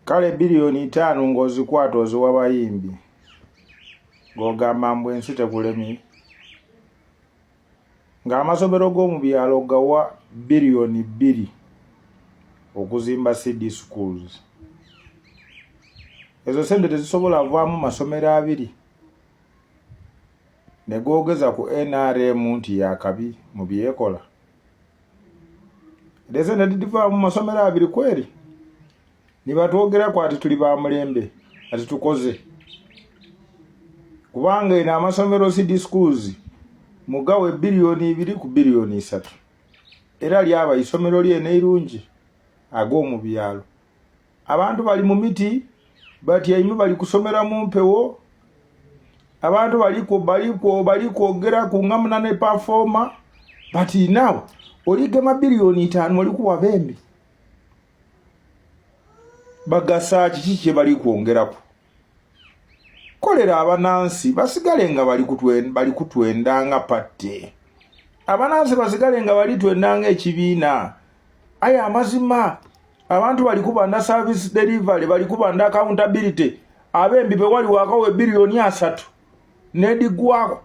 kale biliyoni 5 ng'ozikwata oziwa bayimbi ng'ogamba mbu ensi tekulemi ng'amasomero g'omu byalo gawa biliyoni 2 okuzimba CD schools. Ezo sente tezisobola vaamu masomero 2 ne googeza ku NRM nti yakabi mu byekola. Ezo sente tidivaamu masomero 2 kweri nibatwogeraku ati tuli ba mulembe ati tukoze kubanga ina amasomero CD schools mugawe biliyoni 2 ku biliyoni 3 era lyaba isomero lyene irungi ag'omu byalo. Abantu bali mu miti batyaime bali kusomera mu mpewo, abantu bali kwogera ku ngamuna ne performa bati nawe oligema biliyoni 5 oli kuwa bembi bagasa kiki kye bali kwongerako. Kolera abanansi basigale nga bali kutwendanga patte. Abanansi basigale nga bali twendanga ekibiina. Aya amazima abantu bali kubanda service delivery, bali kubanda accountability. Abembi be wali wakawe biliyoni 3 nedigwako.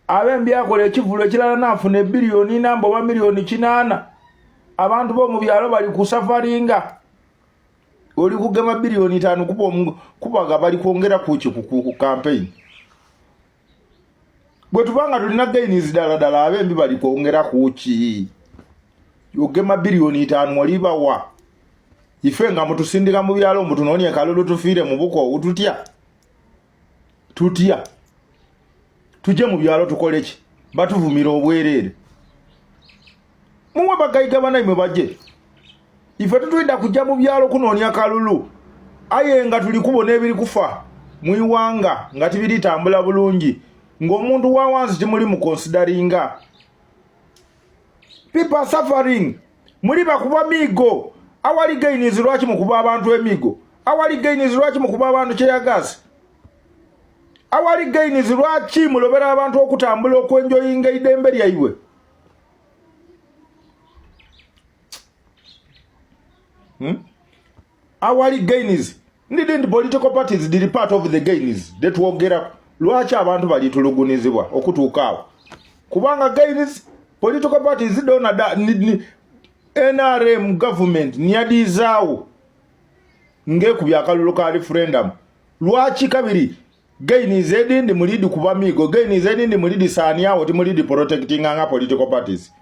Abembi akole ekivulo ekirala nafune biliyoni namba wa miliyoni 8. Abantu bo mu byalo bali kusafaringa. Oli kugema biliyoni 5 kubaga bali kwongera ku campaign. Bwe tubanga tulina gains dala abembi bali kwongera kuki. Yogema biliyoni 5 oliba wa. Ife nga mutusindika mu byalo mutunonie kalulu tufire mu buko ututya. Tutya. Tuje mu byalo tukole ki? Batuvumira obwerere. Muwe bagayiga banaimwe baje. Ife tutwida kujja mu byalo kunonia kalulu. Aye nga tuli kubona ebiri kufa mu iwanga nga tibiri tambula bulungi. Ng'omuntu wa wansi timuli mu consideringa. People are suffering. Muri bakuba migo. Awali gainizi lwaki mukuba abantu emigo. Awali gainizi lwaki mukuba abantu kyeyagazi. Awali gainizi lwaki mulobera abantu okutambula okwenjoyinga idembe lyaiwe. Awali gainizi. Ndi political parties did part of the gainizi. Detwogera lwaki abantu bali tulugunizibwa okutuukaawo. Kubanga gainizi political parties don't NRM government niyadizaawo ngeku byakalulu ka referendum. Lwaki kabiri gainizi edindi mulidi kuba migo, gainizi edindi mulidi saaniawo timulidi protecting anga political parties.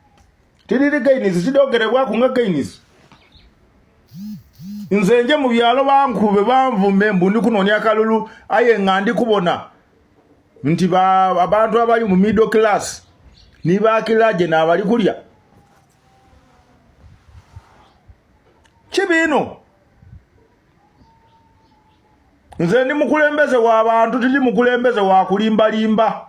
Tidiri gainizi tidogerebwaku nga gainizi. Nzenje mu byalo bankube banvume mbu ndi kunonya kalulu aye nga ndi kubona nti abantu abali mu middle class ni bakilaje na abali kulya kibino. Nze ndi mukulembeze wa abantu tili mukulembeze wa kulimba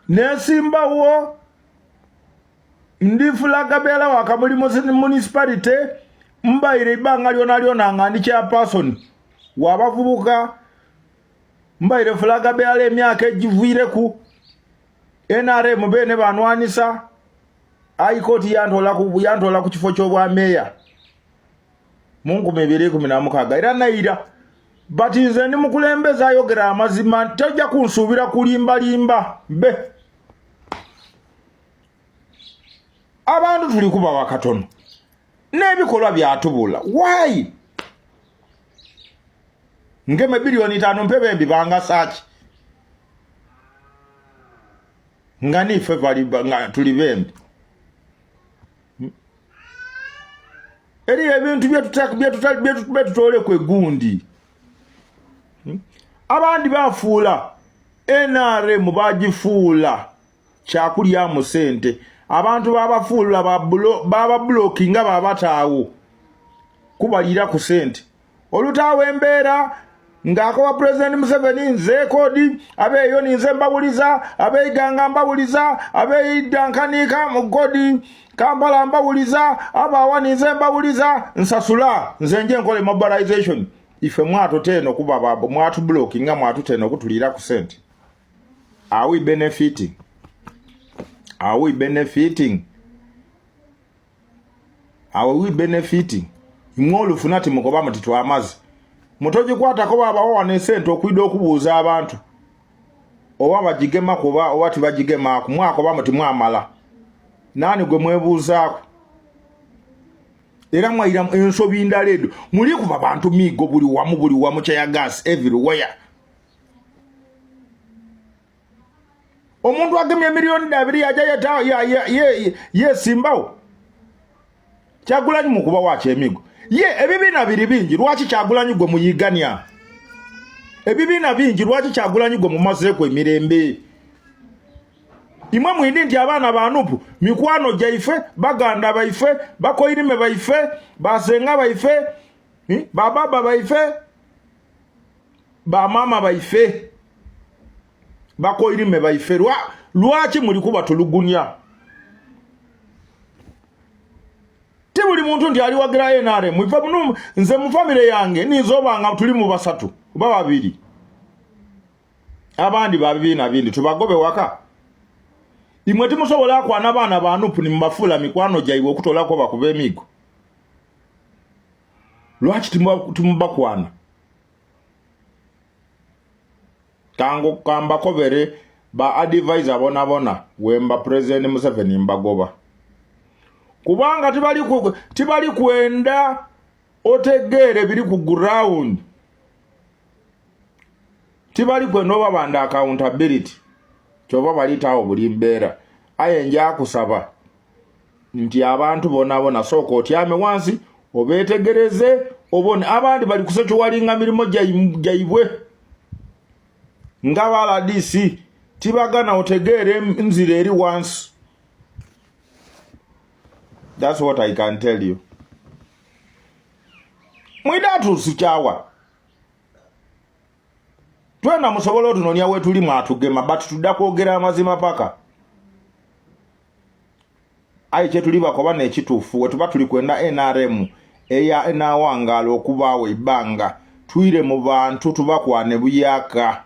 nesimbawo ndi Fulagabela wakamuli municipality mbaire ibanga lyona ngandi chairperson wabavubuka mbaire Fulagabela emyaka ejivire ku NRM bene banwanisa High Court yantola ku kifo ky'obwa meya Mungu 2016 era naira but nze ndi mukulembeza ayogera amazima tajja kunsuubira kulimba be. Abantu tuli kuba wakatono n'ebikolwa byatubula. Why? Ngeme biliyoni 5 mpebe mbi banga sachi ngani fe nga tuli bembi. Eri ebintu byetutole kwe gundi. Abandi bafuula NRM bagifuula kyakulya mu sente. Abantu babafuula baba blocking nga babataawo kubalira ku sente. Olutaawo embeera ng'akoba President Museveni nze kodi abeeyo ninze mbawuliza abeeyiganga mbawuliza abeeyidankanika mu kodi Kampala mbawuliza abawa ninze mbawuliza nsasula nze nje nkole mobilization. Ife mwatu teno kuba babo mwatu blocking nga mwatu teno kutulira ku sente. Are we benefiting? Are we benefiting? awe we benefiting imwolu funati mukoba mutitwa amazi mutoji kwata ko baba wane sente okwida okubuuza abantu oba bagigema kuba oba tibagigema ku mwako ba muti mwamala nani gwe mwebuuzaako era mwayira ensobi ndaledo muli kuba bantu migo buli wamu kya gas everywhere omuntu agemye milioni 2 yaja simbawo Kyagulanyi mukuba wache emigo ebibina biri bingi lwaki Kyagulanyi gwe muyiganya ebibina bingi lwaki Kyagulanyi gwe mumazeeko emirembe imwe mwindi nti abaana banupu mikwano jaife baganda baife bakoirime baife basenga baife bababa baife bamama baife bakoirime baife lwaki muli kuba tulugunya tibuli muntu ndi ali wagira NRM ifa muno nze mu family yange nizobanga tuli mu basatu baba babiri abandi babina bindi tubagobe waka imwe timusobola kwana bana banupu ni mbafula mikwano jaiwe okutolako bakube emigo lwaki timubakwana kango kamba kobere ba advisor bona wemba president Museveni mbagoba kubanga tibali kwenda otegere biri ku ground tibali kwenda babanda accountability choba balitawo buli mbeera ayenja kusaba nti abantu bona soko otyame wansi obetegereze obone abandi bali kusecho walinga mirimo jaibwe ngabala DC tibagana otegere nzire eri once. That's what I can tell you. Mwidatu sichawa twena musobolo tunonya wetu limu atugema but tudakwogera amazima paka aiche tuliba kwa bane ekitufu wetuba tuli kwenda NRM eya enawangalo okubawe ibanga tuire mu bantu tubakwane buyaka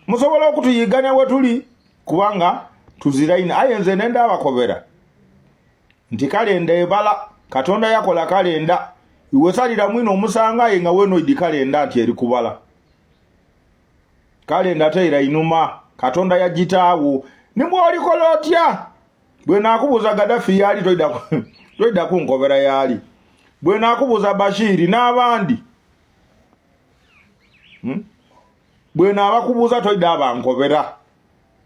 musobolo okutuyiganya wetuli kubanga tuziraina ayenze nenda abakobera nti kalenda ebala Katonda yakola kalenda iwe salira mwino omusanga yenga weno idi kalenda ati eri kubala kalenda teira inuma Katonda yagitaawo nimwe olikola otya bwe nakubuza Gaddafi yali toida kunkobera yali bwe nakubuza Bashiri n'abandi bwe nabakubuza toida abankobera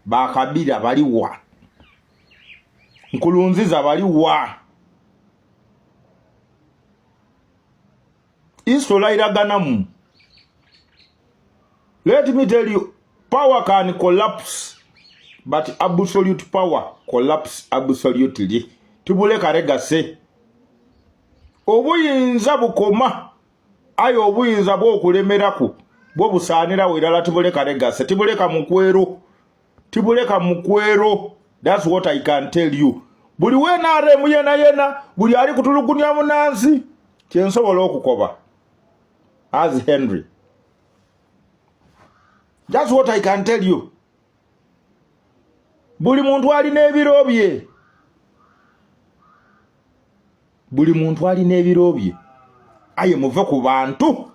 bakabira baliwa Nkulunziza baliwa Isola iraganamu. Let me tell you, power can collapse, but absolute power collapse absolutely. Tubule karega se. Obuyinza bukoma. Ayo obuyinza bw'okulemeraku. Bwo busaanira wirala tubule karega se. Tibuleka mukwero. Tibuleka mukwero. That's what I can tell you. Buli NRM yena buli ali kutulugunya munansi. Kyensobola okukoba. As Henry. That's what I can tell you. Buli muntu ali n'ebirobye. Buli muntu ali n'ebirobye. Aye muve ku bantu.